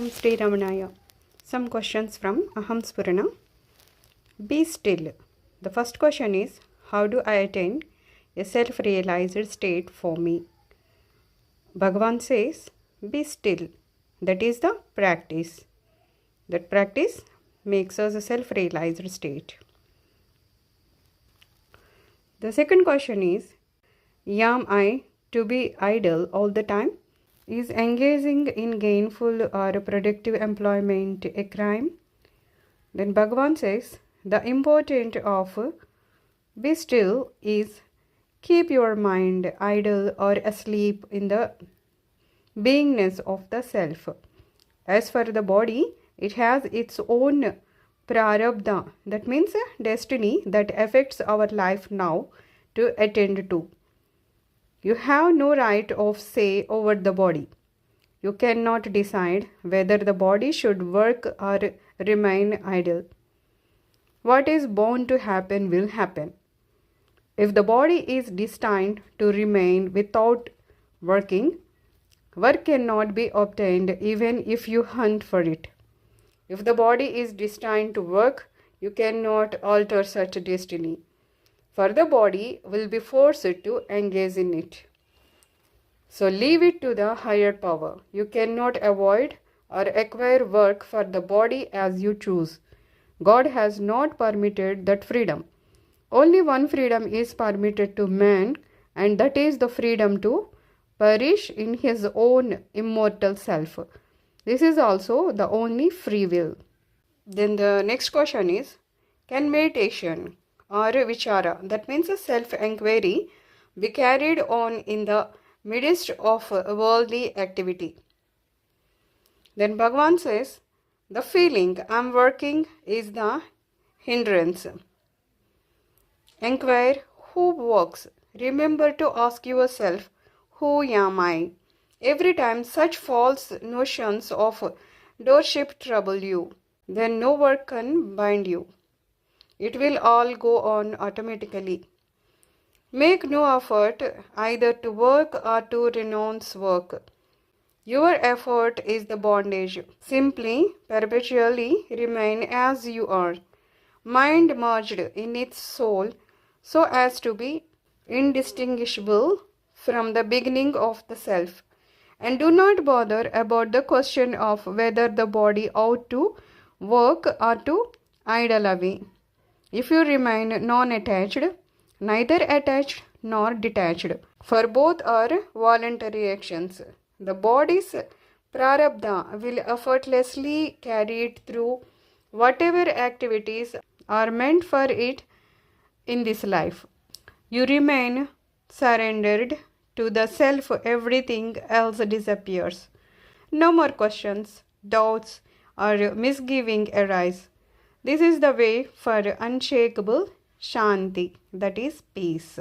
Om Sri Ramanaya. Some questions from Aham Spurana. Be still. The first question is, how do I attain a self-realized state for me? Bhagavan says, be still. That is the practice. That practice makes us a self-realized state. The second question is, am I to be idle all the time? Is engaging in gainful or productive employment a crime? Then Bhagavan says, the important of be still is keep your mind idle or asleep in the beingness of the self. As for the body, it has its own prarabdha, that means destiny that affects our life now to attend to. You have no right of say over the body. You cannot decide whether the body should work or remain idle. What is bound to happen will happen. If the body is destined to remain without working, work cannot be obtained even if you hunt for it. If the body is destined to work, you cannot alter such destiny, for the body will be forced to engage in it. So leave it to the higher power. You cannot avoid or acquire work for the body as you choose. God has not permitted that freedom. Only one freedom is permitted to man, and that is the freedom to perish in his own immortal self. This is also the only free will. Then the next question is, can meditation or vichara, that means a self-enquiry, be carried on in the midst of worldly activity? Then Bhagavan says, the feeling I am working is the hindrance. Enquire who works. Remember to ask yourself, who am I? Every time such false notions of doorship trouble you, then no work can bind you. It will all go on automatically. Make no effort either to work or to renounce work. Your effort is the bondage. Simply, perpetually remain as you are, mind merged in its soul so as to be indistinguishable from the beginning of the self. And do not bother about the question of whether the body ought to work or to idle away. If you remain non-attached, neither attached nor detached, for both are voluntary actions, the body's prarabdha will effortlessly carry it through whatever activities are meant for it in this life. You remain surrendered to the self, everything else disappears. No more questions, doubts, or misgiving arise. This is the way for unshakable Shanti, that is peace.